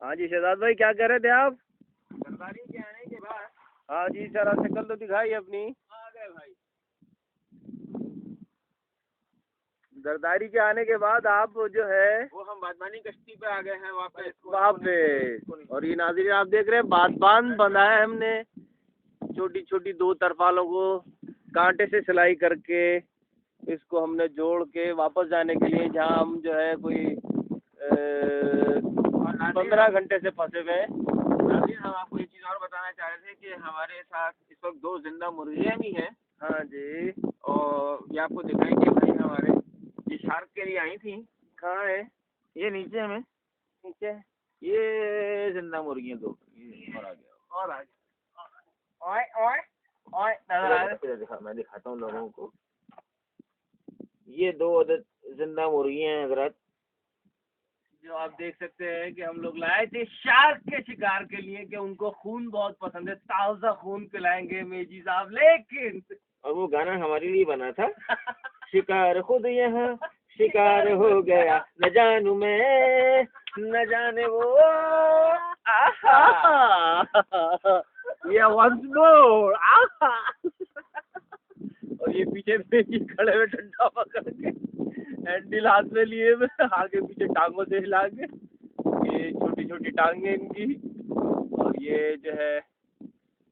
हाँ जी शहजाद भाई, क्या कह रहे थे आप? सरदारी के आने के बाद। हाँ जी सर, शक्ल तो दिखाई अपनी। आ गए भाई। जरदारी के आने के बाद आप जो है वो हम बादबानी कश्ती पे आ गए हैं वापस। वहाँ पे। और ये नाज़रीन आप देख रहे हैं, बादबान बंधा है हमने, छोटी छोटी 2 तरपालों को कांटे से सिलाई करके इसको हमने जोड़ के वापस जाने के लिए, जहाँ हम जो है कोई 15 घंटे से फंसे हुए हैं। नाज़रीन, हम आपको एक चीज़ और बताना चाह रहे थे कि हमारे साथ इस वक्त 2 जिंदा मुर्गियाँ भी हैं। हाँ जी। और ये आपको दिखाएंगे भाई, हमारे ये शार्क के लिए आई थी। कहाँ है? ये नीचे हमें, नीचे। ये जिंदा मुर्गियाँ 2। और आ गया, और आ गया। ओए ओए ओए, दिखा, मैं दिखाता हूँ लोगों को। ये 2 अदद जिंदा मुर्गियाँ हैं हजरत, जो आप देख सकते हैं कि हम लोग लाए थे शार्क के शिकार के लिए, कि उनको खून बहुत पसंद है, ताज़ा खून पिलाएंगे मेजी साहब। लेकिन और वो गाना हमारे लिए बना था। शिकार खुद यहाँ शिकार हो गया, न जानू मैं न जाने वो। ये वंस मोर। और ये पीछे मेजी खड़े हुए डंडा पकड़ के, हैंडल हाथ में लिए हुए, आगे पीछे टांगों से हिला के, ये छोटी छोटी टांगे इनकी, और ये जो है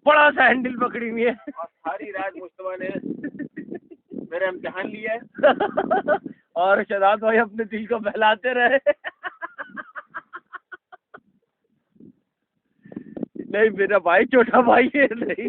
बड़ा सा हैंडल पकड़ी हुई है। और सारी रात मुस्तफा ने मेरा इम्तिहान लिया है। और शहजाद भाई अपने दिल को बहलाते रहे। नहीं, मेरा भाई छोटा भाई है। नहीं।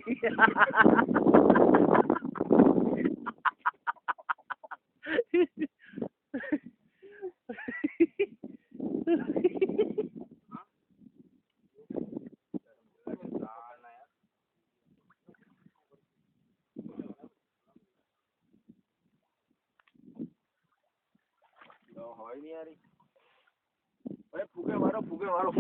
हवा ही नहीं आ रही। अरे फूके मारो, फूके मारो।